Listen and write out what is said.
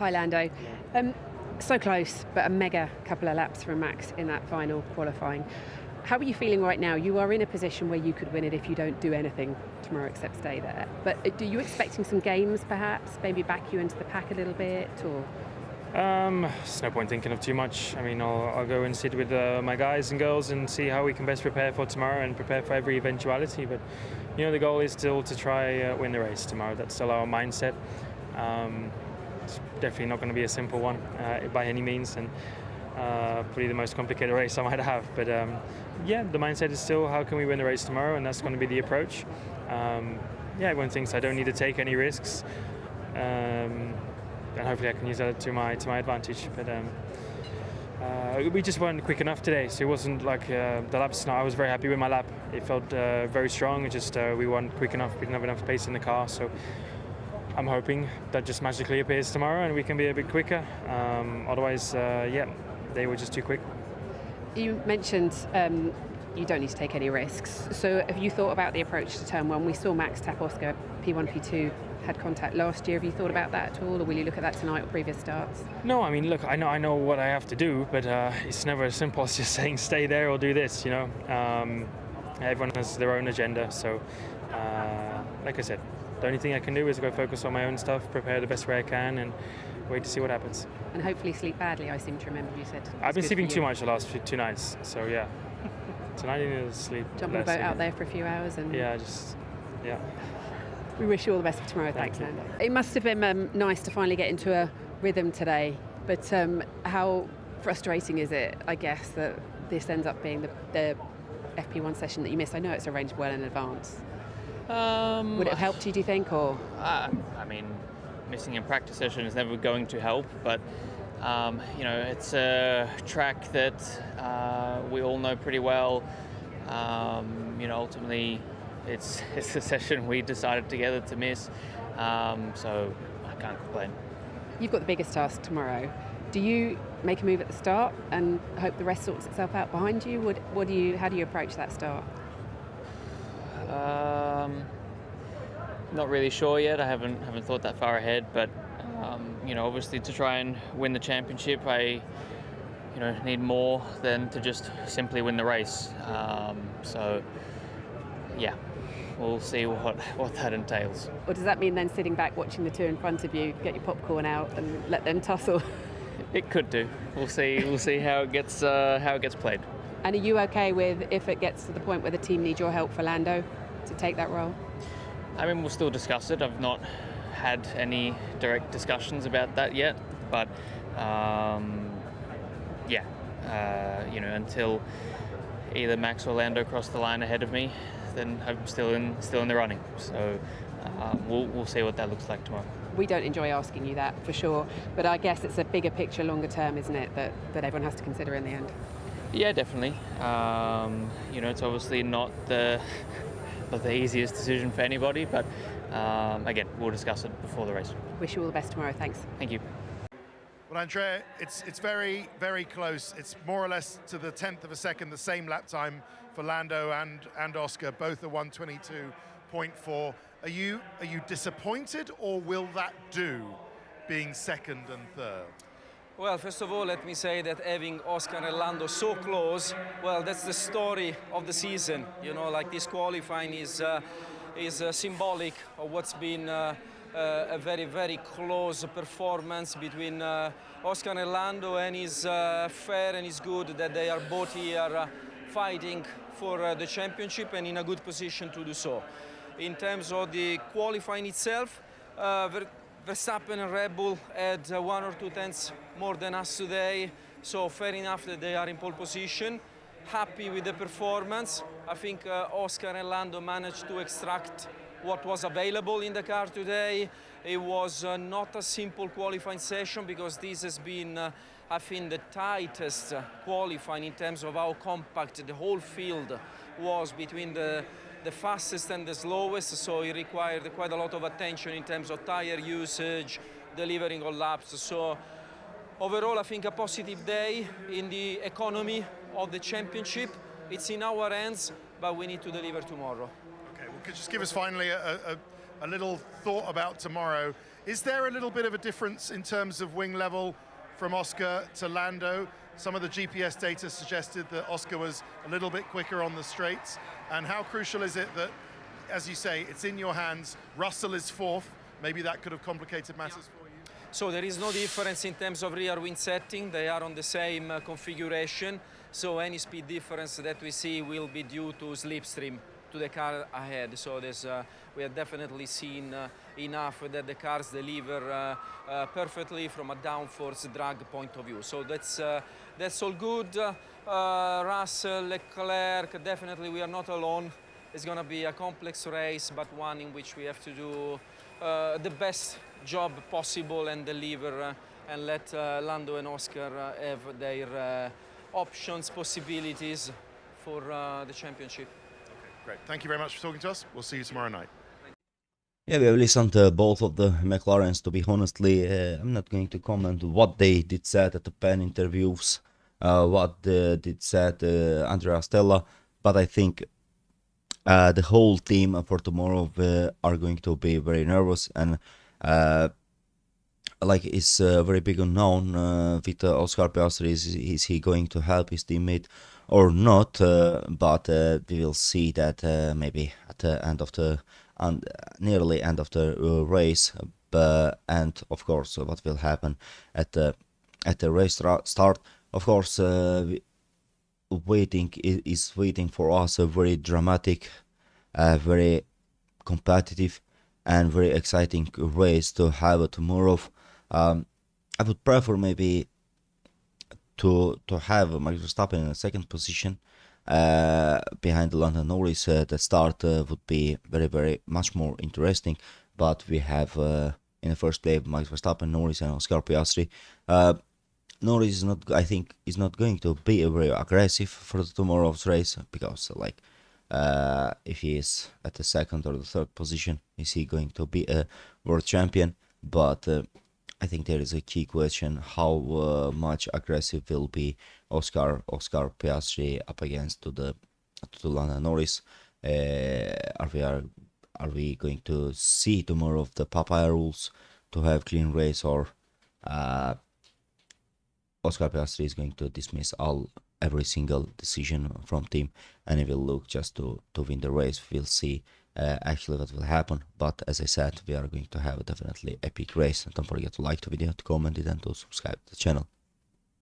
Hi, Lando. So close, but a mega couple of laps from Max in that final qualifying. How are you feeling right now? You are in a position where you could win it if you don't do anything tomorrow except stay there. But are you expecting some games, perhaps? Maybe back you into the pack a little bit, or? There's no point thinking of too much. I mean, I'll go and sit with my guys and girls and see how we can best prepare for tomorrow and prepare for every eventuality. But, the goal is still to try win the race tomorrow. That's still our mindset. It's definitely not going to be a simple one by any means, and probably the most complicated race I might have. But the mindset is still how can we win the race tomorrow, and that's going to be the approach. Everyone thinks I don't need to take any risks, and hopefully I can use that to my advantage. But we just weren't quick enough today, so it wasn't like the laps. No, I was very happy with my lap. It felt very strong. It just we weren't quick enough. We didn't have enough space in the car, so I'm hoping that just magically appears tomorrow and we can be a bit quicker. Otherwise, they were just too quick. You mentioned you don't need to take any risks. So have you thought about the approach to turn one? We saw Max tap Oscar, P1, P2, had contact last year. Have you thought about that at all, or will you look at that tonight or previous starts? No, I mean, look, I know what I have to do, but it's never as simple as just saying stay there or do this, Everyone has their own agenda, so like I said, the only thing I can do is go focus on my own stuff, prepare the best way I can, and wait to see what happens. And hopefully sleep badly, I seem to remember you said. I've been sleeping too much the last 2 nights, so yeah. Tonight I need to sleep Jump on a boat out there for a few hours and... Yeah. We wish you all the best for tomorrow. Thanks, Lando. It must have been nice to finally get into a rhythm today, but how frustrating is it, I guess, that this ends up being the FP1 session that you missed? I know it's arranged well in advance. Would it have helped you, do you think, or? I mean, missing a practice session is never going to help, but it's a track that we all know pretty well. Ultimately, it's a session we decided together to miss, so I can't complain. You've got the biggest task tomorrow. Do you make a move at the start and hope the rest sorts itself out behind you? How do you approach that start? Not really sure yet. I haven't thought that far ahead, but obviously to try and win the championship, I need more than to just simply win the race. We'll see what that entails. Or does that mean then sitting back watching the two in front of you, get your popcorn out and let them tussle? It could do. We'll see. We'll see how it gets played. And are you okay with if it gets to the point where the team needs your help for Lando to take that role? I mean, we'll still discuss it. I've not had any direct discussions about that yet, but until either Max or Lando cross the line ahead of me, then I'm still in the running. So we'll see what that looks like tomorrow. We don't enjoy asking you that for sure, but I guess it's a bigger picture, longer term, isn't it, that everyone has to consider in the end? Yeah, definitely. It's obviously not the easiest decision for anybody, but again, we'll discuss it before the race. Wish you all the best tomorrow. Thanks. Thank you. Well, Andrea, it's very, very close. It's more or less to the 10th of a second, the same lap time for Lando and Oscar, both are 1:22.4. Are you disappointed, or will that do, being second and third? Well, first of all, let me say that having Oscar and Lando so close, well, that's the story of the season. This qualifying is symbolic of what's been a very, very close performance between Oscar and Lando, and it's fair and it's good that they are both here fighting for the championship and in a good position to do so. In terms of the qualifying itself, Verstappen and Red Bull had 1 or 2 tenths more than us today, so fair enough that they are in pole position. Happy with the performance. I think Oscar and Lando managed to extract what was available in the car today. It was not a simple qualifying session because this has been, I think, the tightest qualifying in terms of how compact the whole field was between the fastest and the slowest, so it required quite a lot of attention in terms of tire usage, delivering on laps. So overall, I think a positive day in the economy of the championship. It's in our hands, but we need to deliver tomorrow. Okay, well, could you just give us finally a little thought about tomorrow? Is there a little bit of a difference in terms of wing level from Oscar to Lando? Some of the GPS data suggested that Oscar was a little bit quicker on the straights. And how crucial is it that, as you say, it's in your hands, Russell is fourth, maybe that could have complicated matters for you? So there is no difference in terms of rear wing setting. They are on the same configuration. So any speed difference that we see will be due to slipstream to the car ahead. So we have definitely seen enough that the cars deliver perfectly from a downforce drag point of view. So that's all good. Russell, Leclerc, definitely we are not alone. It's going to be a complex race, but one in which we have to do the best job possible and deliver and let Lando and Oscar have their options, possibilities for the championship. Great. Thank you very much for talking to us. We'll see you tomorrow night. Yeah, we have listened to both of the McLarens. To be honestly, I'm not going to comment what they did said at the pen interviews, what did said Andrea Stella, but I think the whole team for tomorrow are going to be very nervous, and like it's very big unknown with Oscar Piastri. Is he going to help his teammate or not? But we will see that maybe at the end of the nearly end of the race, and of course what will happen at the race start. Of course, waiting for us a very dramatic, very competitive, and very exciting race to have tomorrow. I would prefer maybe to have Max Verstappen in the second position behind Lando Norris. The start would be very much more interesting, but we have in the first place Max Verstappen, Norris, and Oscar Piastri. Norris is not, I think, is not going to be very aggressive for tomorrow's race, because if he is at the second or the third position, is he going to be a world champion? But I think there is a key question: how much aggressive will be Oscar Piastri up against to Lando Norris? Are we going to see tomorrow the Papaya rules to have clean race, or Oscar Piastri is going to dismiss every single decision from team, and he will look just to win the race? We'll see actually what will happen, but as I said, we are going to have a definitely epic race. Don't forget to like the video, to comment it, and to subscribe to the channel.